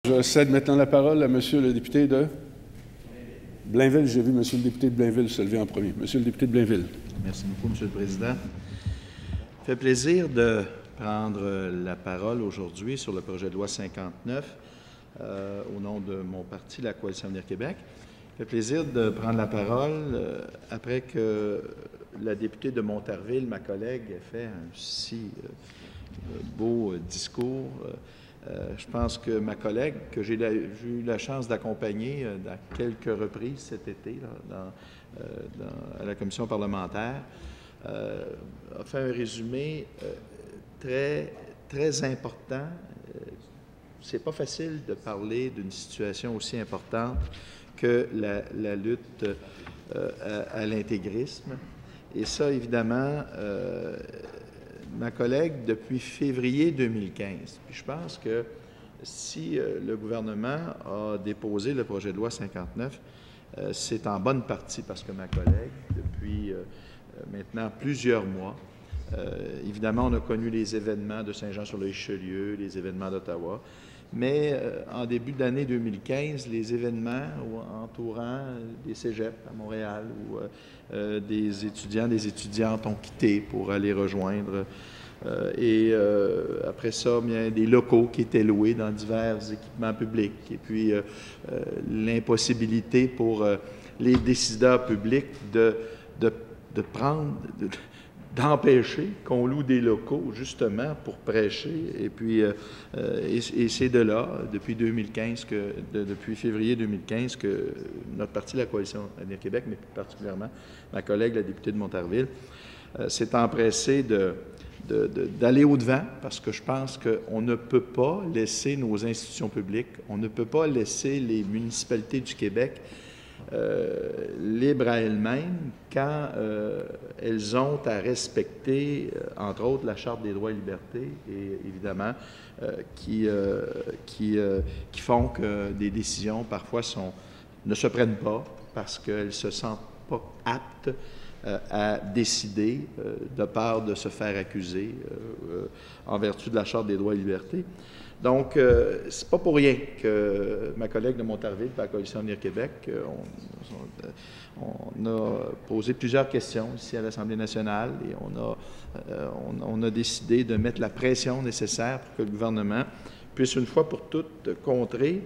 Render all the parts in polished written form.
Je cède maintenant la parole à Monsieur le député de Blainville. J'ai vu Monsieur le député de Blainville se lever en premier. Monsieur le député de Blainville. Merci beaucoup, Monsieur le Président. Ça fait plaisir de prendre la parole aujourd'hui sur le projet de loi 59 au nom de mon parti, la Coalition Avenir Québec. Ça fait plaisir de prendre la parole après que la députée de Montarville, ma collègue, ait fait un si beau discours. Je pense que ma collègue, que j'ai eu la chance d'accompagner à quelques reprises cet été là, à la commission parlementaire, a fait un résumé très important. C'est pas facile de parler d'une situation aussi importante que la lutte à l'intégrisme. Et ça, évidemment, ma collègue, depuis février 2015. Puis je pense que si le gouvernement a déposé le projet de loi 59, c'est en bonne partie parce que ma collègue, depuis maintenant plusieurs mois, évidemment, on a connu les événements de Saint-Jean-sur-le-Richelieu, les événements d'Ottawa, mais en début d'année 2015, les événements entourant des cégeps à Montréal où des étudiants, des étudiantes ont quitté pour aller rejoindre. Après ça, bien, des locaux qui étaient loués dans divers équipements publics. Et puis, l'impossibilité pour les décideurs publics d'empêcher qu'on loue des locaux, justement, pour prêcher. Et puis, et c'est de là, depuis 2015, depuis février 2015, que notre parti, la Coalition Avenir Québec, mais plus particulièrement ma collègue, la députée de Montarville, s'est empressée d'aller au-devant, parce que je pense qu'on ne peut pas laisser nos institutions publiques, on ne peut pas laisser les municipalités du Québec libres à elles-mêmes quand elles ont à respecter, entre autres, la Charte des droits et libertés, et évidemment, qui font que des décisions, parfois, ne se prennent pas parce qu'elles ne se sentent pas aptes à décider de peur de se faire accuser en vertu de la Charte des droits et libertés. Donc, c'est pas pour rien que ma collègue de Montarville, de la Coalition Avenir Québec, on a posé plusieurs questions ici à l'Assemblée nationale et on a décidé de mettre la pression nécessaire pour que le gouvernement puisse une fois pour toutes contrer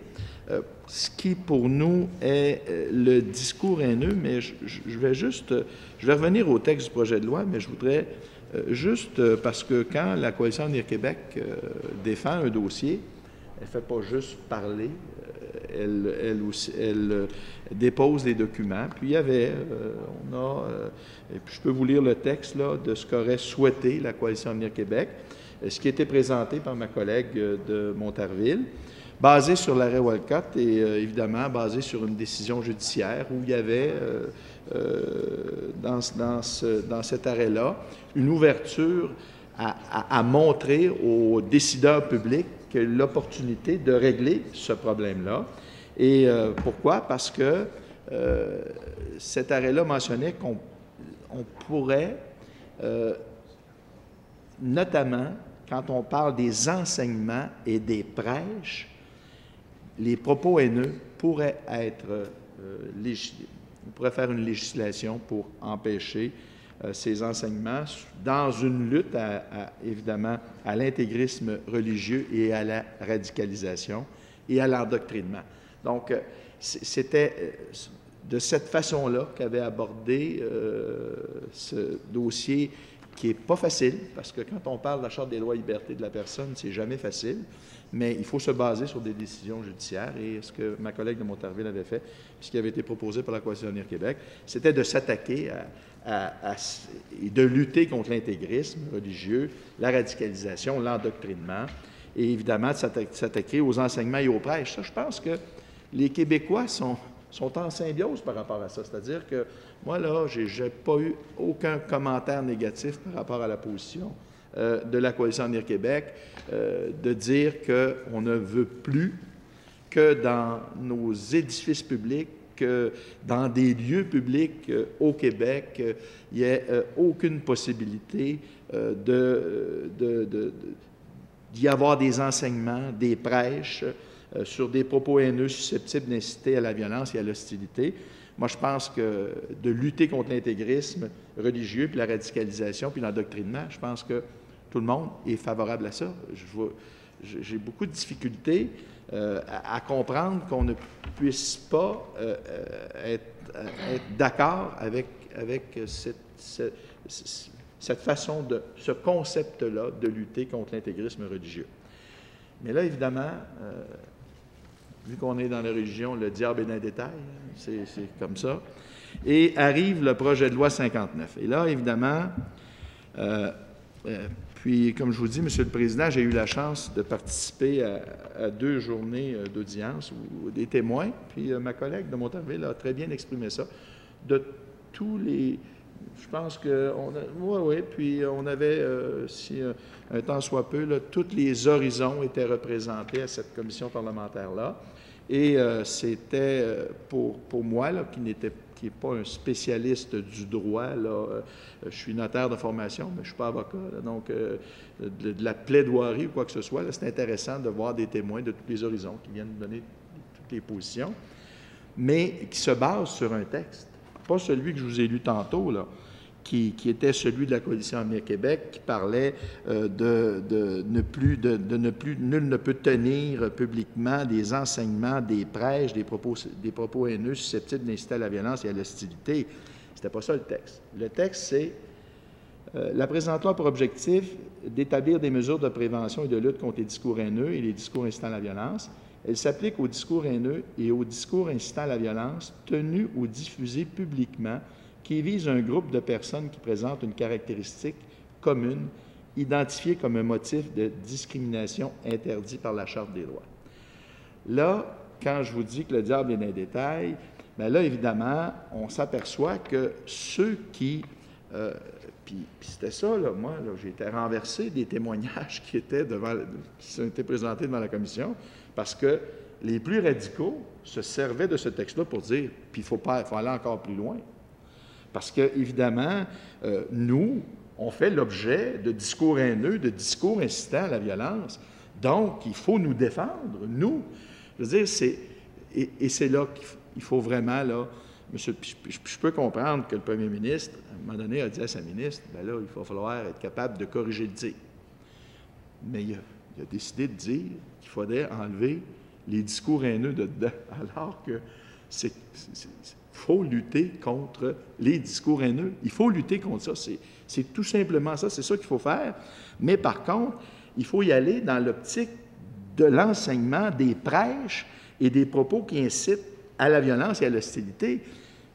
ce qui pour nous est le discours haineux, mais je vais revenir au texte du projet de loi, mais je voudrais juste parce que quand la Coalition Avenir Québec défend un dossier, elle ne fait pas juste parler, elle dépose des documents. Puis il y avait, et puis je peux vous lire le texte là, de ce qu'aurait souhaité la Coalition Avenir Québec, ce qui a été présenté par ma collègue de Montarville, basé sur l'arrêt Walcott et évidemment basé sur une décision judiciaire où il y avait, dans cet arrêt-là, une ouverture à montrer aux décideurs publics l'opportunité de régler ce problème-là. Et pourquoi? Parce que cet arrêt-là mentionnait qu'on pourrait, notamment quand on parle des enseignements et des prêches, les propos haineux pourraient être on pourrait faire une législation pour empêcher ces enseignements dans une lutte, évidemment, à l'intégrisme religieux et à la radicalisation et à l'endoctrinement. Donc, c'était de cette façon-là qu'avait abordé ce dossier qui n'est pas facile, parce que quand on parle de la Charte des droits et libertés de la personne, c'est jamais facile, mais il faut se baser sur des décisions judiciaires. Et ce que ma collègue de Montarville avait fait, ce qui avait été proposé par la Coalition Avenir Québec, c'était de s'attaquer et de lutter contre l'intégrisme religieux, la radicalisation, l'endoctrinement, et évidemment de s'attaquer aux enseignements et aux prêches. Ça, je pense que les Québécois sont en symbiose par rapport à ça. C'est-à-dire que moi, là, je n'ai pas eu aucun commentaire négatif par rapport à la position de la Coalition Avenir Québec, de dire qu'on ne veut plus que dans nos édifices publics, que dans des lieux publics au Québec, il n'y ait aucune possibilité d'y avoir des enseignements, des prêches sur des propos haineux susceptibles d'inciter à la violence et à l'hostilité. Moi, je pense que de lutter contre l'intégrisme religieux, puis la radicalisation, puis l'endoctrinement, je pense que tout le monde est favorable à ça. J'ai beaucoup de difficultés à comprendre qu'on ne puisse pas être d'accord avec cette façon ce concept-là de lutter contre l'intégrisme religieux. Mais là, évidemment, vu qu'on est dans la religion, le diable est dans les détails, c'est comme ça. Et arrive le projet de loi 59. Et là, évidemment, puis, comme je vous dis, Monsieur le Président, j'ai eu la chance de participer à 2 journées d'audience ou des témoins, puis ma collègue de Montarville a très bien exprimé ça, de tous les... Je pense que... Oui, puis on avait, si un temps soit peu, là, tous les horizons étaient représentés à cette commission parlementaire-là. Et c'était, pour moi, là, qui n'est pas un spécialiste du droit, là, je suis notaire de formation, mais je ne suis pas avocat, là, donc de la plaidoirie ou quoi que ce soit, c'est intéressant de voir des témoins de tous les horizons qui viennent donner toutes les positions, mais qui se basent sur un texte, pas celui que je vous ai lu tantôt, là, qui était celui de la Coalition Avenir Québec, qui parlait nul ne peut tenir publiquement des enseignements, des prêches, des propos haineux susceptibles d'inciter à la violence et à l'hostilité. C'était pas ça le texte. Le texte, c'est la présente loi a pour objectif d'établir des mesures de prévention et de lutte contre les discours haineux et les discours incitant à la violence. Elle s'applique aux discours haineux et aux discours incitant à la violence tenus ou diffusés publiquement qui vise un groupe de personnes qui présentent une caractéristique commune, identifiée comme un motif de discrimination interdit par la Charte des droits. Là, quand je vous dis que le diable est dans les détails, bien là, évidemment, on s'aperçoit que ceux qui... puis c'était ça, là, moi, là, j'ai été renversé des témoignages qui ont été présentés devant la commission, parce que les plus radicaux se servaient de ce texte-là pour dire, puis il faut aller encore plus loin. Parce qu'évidemment, nous, on fait l'objet de discours haineux, de discours incitant à la violence. Donc, il faut nous défendre, nous. Je veux dire, c'est là qu'il faut vraiment, là, monsieur, je peux comprendre que le premier ministre, à un moment donné, a dit à sa ministre, bien là, il va falloir être capable de corriger le tir. Mais il a décidé de dire qu'il faudrait enlever les discours haineux de dedans, alors que il faut lutter contre les discours haineux. Il faut lutter contre ça. C'est tout simplement ça. C'est ça qu'il faut faire. Mais par contre, il faut y aller dans l'optique de l'enseignement des prêches et des propos qui incitent à la violence et à l'hostilité.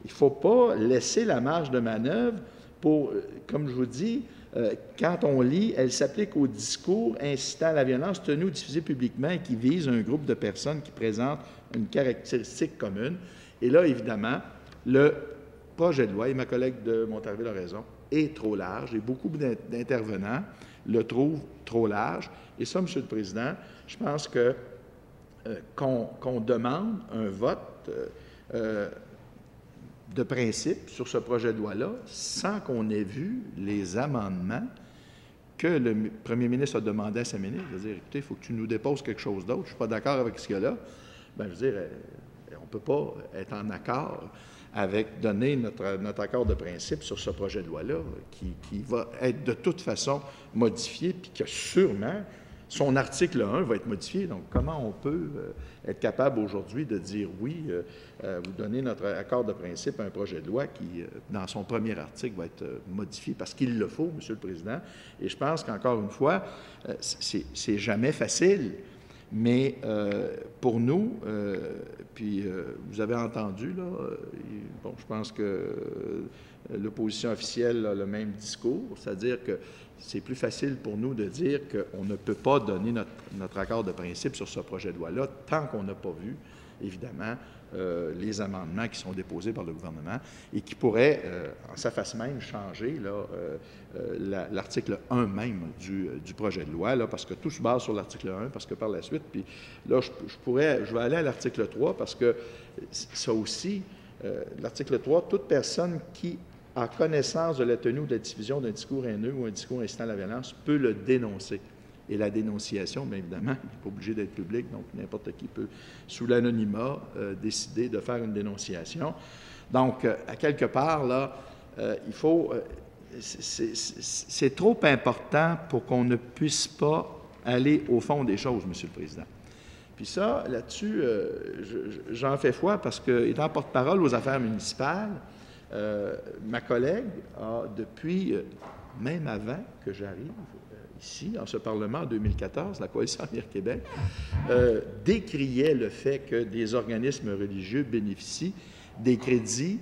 Il ne faut pas laisser la marge de manœuvre pour, comme je vous dis, quand on lit, elle s'applique aux discours incitant à la violence tenus ou diffusés publiquement et qui visent un groupe de personnes qui présentent une caractéristique commune. Et là, évidemment, le projet de loi, et ma collègue de Montarville a raison, est trop large et beaucoup d'intervenants le trouvent trop large. Et ça, Monsieur le Président, je pense que qu'on demande un vote de principe sur ce projet de loi-là sans qu'on ait vu les amendements que le premier ministre a demandé à sa ministre. Je veux dire, écoutez, il faut que tu nous déposes quelque chose d'autre. Je ne suis pas d'accord avec ce qu'il y a là. Bien, je veux dire, on ne peut pas être en accord avec donner notre accord de principe sur ce projet de loi-là, qui va être de toute façon modifié, puis que sûrement, son article 1 va être modifié. Donc, comment on peut être capable aujourd'hui de dire oui, ou donner notre accord de principe à un projet de loi qui, dans son premier article, va être modifié parce qu'il le faut, Monsieur le Président. Et je pense qu'encore une fois, c'est jamais facile. Mais pour nous, puis vous avez entendu, là, bon, je pense que l'opposition officielle a le même discours, c'est-à-dire que c'est plus facile pour nous de dire qu'on ne peut pas donner notre accord de principe sur ce projet de loi-là tant qu'on n'a pas vu, évidemment, les amendements qui sont déposés par le gouvernement et qui pourraient, en sa face même, changer l'article 1 même du projet de loi, là, parce que tout se base sur l'article 1, parce que par la suite, puis là, je vais aller à l'article 3, parce que ça aussi, l'article 3, toute personne qui a connaissance de la tenue ou de la diffusion d'un discours haineux ou un discours incitant à la violence peut le dénoncer. Et la dénonciation, bien évidemment, n'est pas obligée d'être publique, donc n'importe qui peut, sous l'anonymat, décider de faire une dénonciation. Donc, à quelque part, là, il faut... c'est trop important pour qu'on ne puisse pas aller au fond des choses, M. le Président. Puis ça, là-dessus, j'en fais foi parce que, étant porte-parole aux affaires municipales, ma collègue a, depuis, même avant que j'arrive ici, en ce Parlement, en 2014, la Coalition Avenir Québec, décriait le fait que des organismes religieux bénéficient des crédits,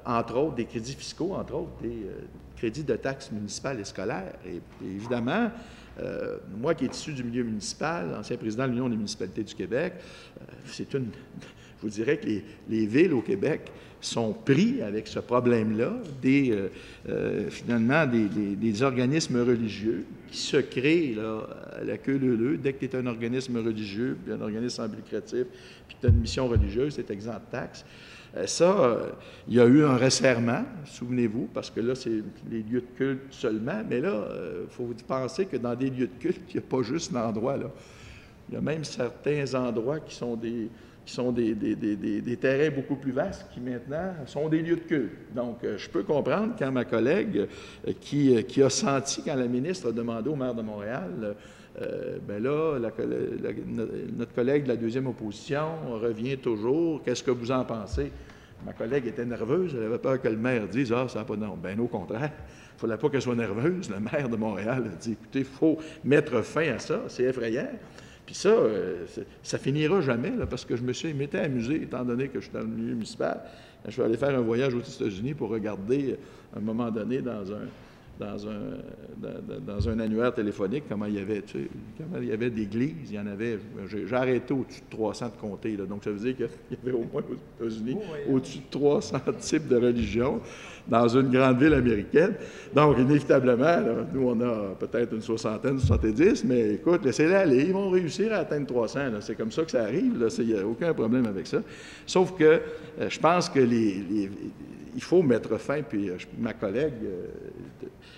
entre autres, des crédits fiscaux, entre autres, des crédits de taxes municipales et scolaires. Et évidemment, moi qui est issu du milieu municipal, ancien président de l'Union des municipalités du Québec, je vous dirais que les villes au Québec sont pris avec ce problème-là, finalement, des organismes religieux qui se créent là, à la queue leu-leu. Dès que tu es un organisme religieux, puis un organisme sans but lucratif, puis que tu as une mission religieuse, c'est exempt de taxes. Il y a eu un resserrement, souvenez-vous, parce que là, c'est les lieux de culte seulement, mais là, il faut penser que dans des lieux de culte, il n'y a pas juste l'endroit, là. Il y a même certains endroits qui sont des terrains beaucoup plus vastes qui, maintenant, sont des lieux de culte. Donc, je peux comprendre quand ma collègue, qui a senti, quand la ministre a demandé au maire de Montréal, bien là, notre collègue de la deuxième opposition revient toujours. Qu'est-ce que vous en pensez? Ma collègue était nerveuse. Elle avait peur que le maire dise « Ah, ça n'a pas de nom. » Bien, au contraire, il ne fallait pas qu'elle soit nerveuse. Le maire de Montréal a dit « Écoutez, il faut mettre fin à ça. C'est effrayant. » Puis ça finira jamais, là, parce que je m'étais amusé, étant donné que je suis dans le milieu municipal. Je suis allé faire un voyage aux États-Unis pour regarder, à un moment donné, dans un annuaire téléphonique, comment il y avait d'églises. Il y en avait, j'ai arrêté au-dessus de 300 de comtés. Là, donc, ça veut dire qu'il y avait au moins aux États-Unis au-dessus de 300 types de religions dans une grande ville américaine. Donc, inévitablement, là, nous, on a peut-être une 60aine, 70, mais écoute, laissez-les aller. Ils vont réussir à atteindre 300. C'est comme ça que ça arrive. Il n'y a aucun problème avec ça. Sauf que je pense que il faut mettre fin, puis ma collègue,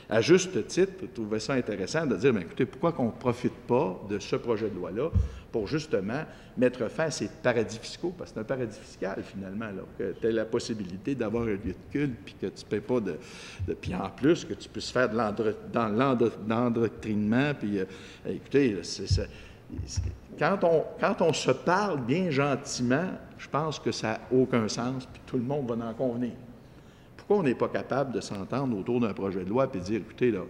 à juste titre, trouvait ça intéressant de dire, bien, écoutez, pourquoi qu'on ne profite pas de ce projet de loi-là pour justement mettre fin à ces paradis fiscaux, parce que c'est un paradis fiscal, finalement, là, que tu aies la possibilité d'avoir un lieu de culte, puis que tu ne paies pas puis en plus, que tu puisses faire de l'endoctrinement, puis écoutez, quand on se parle bien gentiment, je pense que ça n'a aucun sens, puis tout le monde va en convenir. Pourquoi on n'est pas capable de s'entendre autour d'un projet de loi et dire, écoutez, là,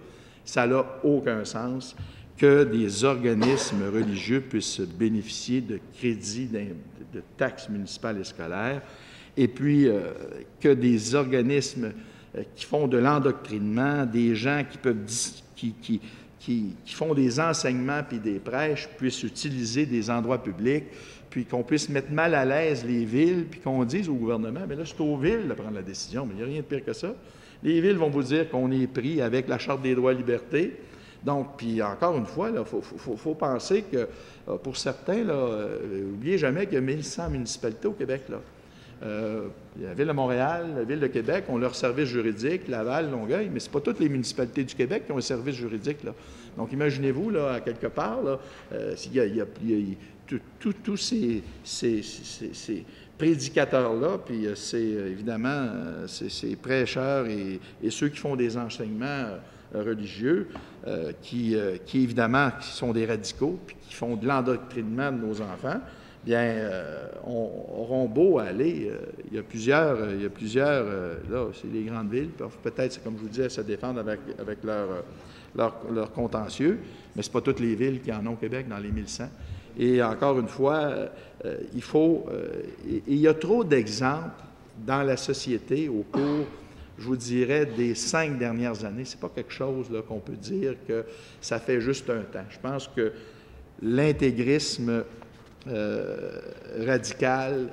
ça n'a aucun sens que des organismes religieux puissent bénéficier de crédits de taxes municipales et scolaires, et puis que des organismes qui font de l'endoctrinement, des gens qui peuvent qui font des enseignements puis des prêches puissent utiliser des endroits publics, puis qu'on puisse mettre mal à l'aise les villes, puis qu'on dise au gouvernement, bien là, c'est aux villes de prendre la décision, mais il n'y a rien de pire que ça. Les villes vont vous dire qu'on est pris avec la Charte des droits et libertés. Donc, puis encore une fois, il faut penser que, pour certains, n'oubliez jamais qu'il y a 1100 municipalités au Québec, là. La Ville de Montréal, la Ville de Québec ont leur service juridique, Laval, Longueuil, mais ce n'est pas toutes les municipalités du Québec qui ont un service juridique, là. Donc, imaginez-vous, là, à quelque part, là, tous ces prédicateurs-là, puis évidemment, ces prêcheurs et ceux qui font des enseignements religieux, qui évidemment, qui sont des radicaux, puis qui font de l'endoctrinement de nos enfants, bien, auront beau aller. Il y a plusieurs, là, c'est les grandes villes, peut-être, comme je vous disais, se défendre avec leur contentieux, mais ce n'est pas toutes les villes qui en ont au Québec, dans les 1100. Et encore une fois, il y a trop d'exemples dans la société au cours, je vous dirais, des 5 dernières années. Ce n'est pas quelque chose là, qu'on peut dire que ça fait juste un temps. Je pense que l'intégrisme radical,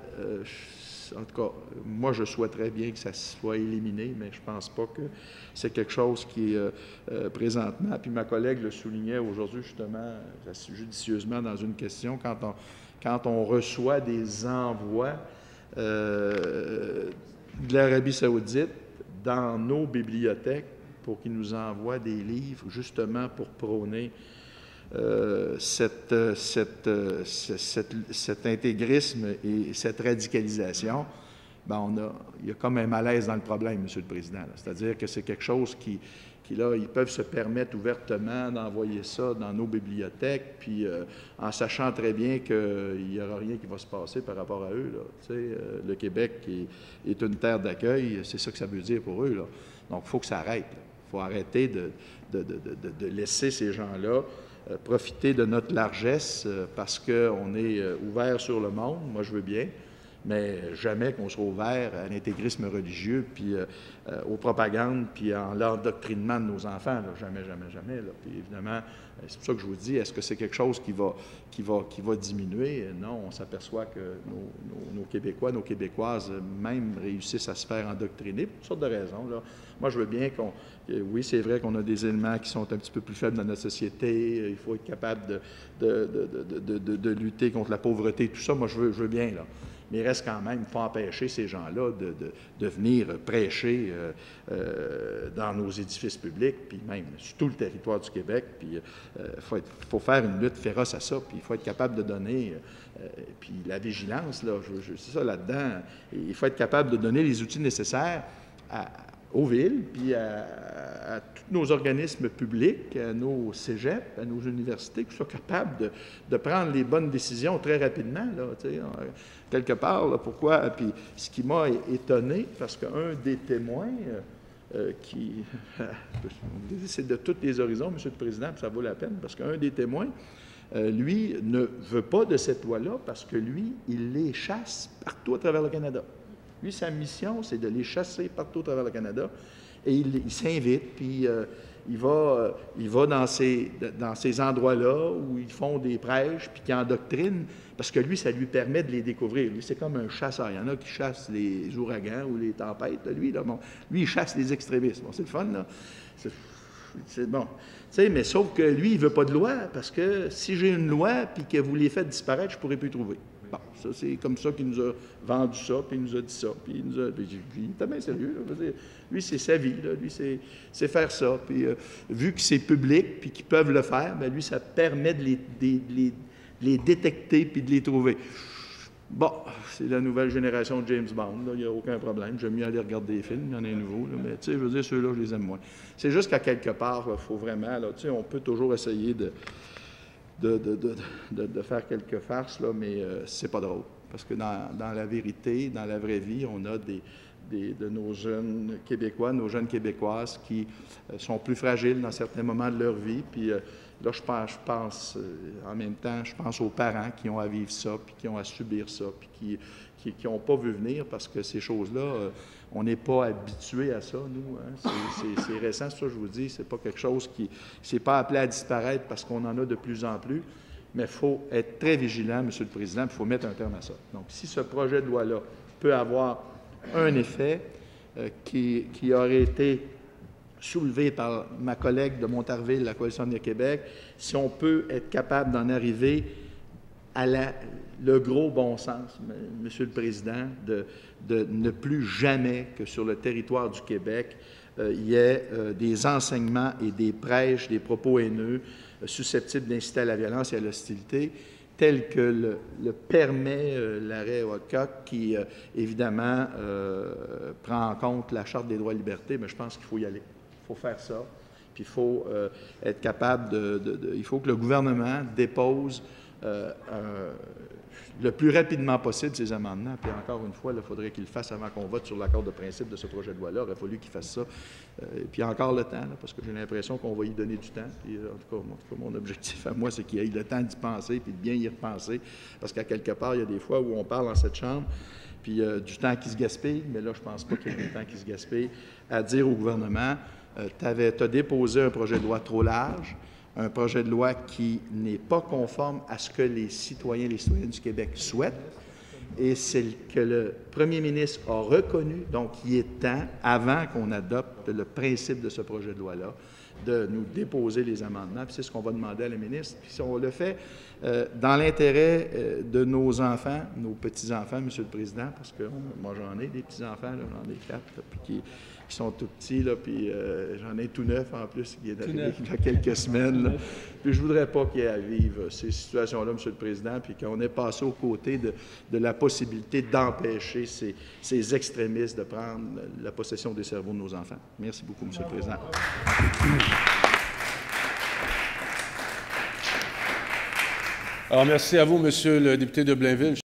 en tout cas, moi, je souhaiterais bien que ça soit éliminé, mais je ne pense pas que c'est quelque chose qui est présentement. Puis ma collègue le soulignait aujourd'hui, justement, judicieusement dans une question, quand on reçoit des envois de l'Arabie saoudite dans nos bibliothèques pour qu'ils nous envoient des livres, justement pour prôner cet intégrisme et cette radicalisation, ben il y a comme un malaise dans le problème, M. le Président. C'est-à-dire que c'est quelque chose qui, là, ils peuvent se permettre ouvertement d'envoyer ça dans nos bibliothèques, puis en sachant très bien qu'il n'y aura rien qui va se passer par rapport à eux. Là. Tu sais, le Québec est une terre d'accueil, c'est ça que ça veut dire pour eux. Là. Donc, il faut que ça arrête. Il faut arrêter de laisser ces gens-là profiter de notre largesse parce qu'on est ouvert sur le monde. Moi, je veux bien. Mais jamais qu'on soit ouvert à l'intégrisme religieux, puis aux propagandes, puis à l'endoctrinement de nos enfants. Là. Jamais, jamais, jamais. Là. Puis évidemment, c'est pour ça que je vous dis, est-ce que c'est quelque chose qui va diminuer? Non, on s'aperçoit que nos Québécois, nos Québécoises, même réussissent à se faire endoctriner pour toutes sortes de raisons. Là. Moi, je veux bien oui, c'est vrai qu'on a des éléments qui sont un petit peu plus faibles dans notre société. Il faut être capable de lutter contre la pauvreté, tout ça. Moi, je veux bien, là. Mais il reste quand même, il faut empêcher ces gens-là de venir prêcher dans nos édifices publics, puis même sur tout le territoire du Québec. Puis il faut faire une lutte féroce à ça, puis il faut être capable de donner, puis la vigilance, là, c'est ça là-dedans, il faut être capable de donner les outils nécessaires aux villes, puis à tous nos organismes publics, à nos cégeps, à nos universités, qui soient capables de prendre les bonnes décisions très rapidement. Là, quelque part, là, pourquoi? Puis ce qui m'a étonné, parce qu'un des témoins c'est de tous les horizons, M. le Président, puis ça vaut la peine, parce qu'un des témoins, lui, ne veut pas de cette loi-là, parce que lui, il les chasse partout à travers le Canada. Lui, sa mission, c'est de les chasser partout à travers le Canada. Et il s'invite, puis il va dans ces endroits-là où ils font des prêches, puis qui endoctrinent, parce que lui, ça lui permet de les découvrir. Lui, c'est comme un chasseur. Il y en a qui chassent les ouragans ou les tempêtes. Lui, il chasse les extrémistes. Bon, c'est le fun, là. C'est bon. Tu sais, mais sauf que lui, il ne veut pas de loi, parce que si j'ai une loi, puis que vous les faites disparaître, je ne pourrai plus trouver. Bon, ça, c'est comme ça qu'il nous a vendu ça, puis il nous a dit ça, puis il était bien sérieux. Là. Lui, c'est sa vie, là. Lui, c'est faire ça. Puis vu que c'est public, puis qu'ils peuvent le faire, bien, lui, ça permet de les détecter, puis de les trouver. Bon, c'est la nouvelle génération de James Bond, là. Il n'y a aucun problème. J'aime mieux aller regarder des films, il y en a un nouveau, là. Mais tu sais, je veux dire, ceux-là, je les aime moins. C'est juste qu'à quelque part, il faut vraiment, là, tu sais, on peut toujours essayer de faire quelques farces, là, mais c'est pas drôle. Parce que dans la vérité, dans la vraie vie, on a de nos jeunes Québécois, nos jeunes Québécoises qui sont plus fragiles dans certains moments de leur vie. Puis là, je pense en même temps, je pense aux parents qui ont à vivre ça, puis qui ont à subir ça, puis qui n'ont pas vu venir, parce que ces choses-là, on n'est pas habitué à ça, nous. Hein? C'est récent, ça, je vous dis. C'est pas quelque chose qui s'est pas appelé à disparaître parce qu'on en a de plus en plus. Mais il faut être très vigilant, M. le Président, puis il faut mettre un terme à ça. Donc, si ce projet de loi-là peut avoir un effet qui aurait été soulevé par ma collègue de Montarville, la Coalition Avenir Québec, si on peut être capable d'en arriver à le gros bon sens, M. le Président, de ne plus jamais que sur le territoire du Québec, il y ait des enseignements et des prêches, des propos haineux susceptibles d'inciter à la violence et à l'hostilité, tel que le permet l'arrêt Oakcock, qui, évidemment, prend en compte la Charte des droits et libertés, mais je pense qu'il faut y aller. Il faut faire ça. Puis il faut être capable il faut que le gouvernement dépose le plus rapidement possible ces amendements. Puis encore une fois, il faudrait qu'il le fasse avant qu'on vote sur l'accord de principe de ce projet de loi-là. Il aurait fallu qu'il fasse ça. Puis encore le temps, là, parce que j'ai l'impression qu'on va y donner du temps. Puis, en tout cas, mon objectif à moi, c'est qu'il y ait le temps d'y penser puis de bien y repenser. Parce qu'à quelque part, il y a des fois où on parle dans cette chambre, puis du temps qui se gaspille, mais là, je ne pense pas qu'il y ait du temps qui se gaspille, à dire au gouvernement, tu as déposé un projet de loi trop large, un projet de loi qui n'est pas conforme à ce que les citoyens et les citoyennes du Québec souhaitent, et c'est que le premier ministre a reconnu, donc il est temps, avant qu'on adopte le principe de ce projet de loi-là, de nous déposer les amendements, puis c'est ce qu'on va demander à la ministre. Puis si on le fait dans l'intérêt de nos enfants, nos petits-enfants, M. le Président, parce que moi j'en ai des petits-enfants, j'en ai 4, puis qui sont tout petits, là, puis j'en ai tout neuf en plus, qui est arrivé il y a quelques semaines. Là. Puis je ne voudrais pas qu'il y ait à vivre ces situations-là, M. le Président, puis qu'on ait passé aux côtés de la possibilité d'empêcher ces extrémistes de prendre la possession des cerveaux de nos enfants. Merci beaucoup, M. le Président. Alors, merci à vous, Monsieur le député de Blainville.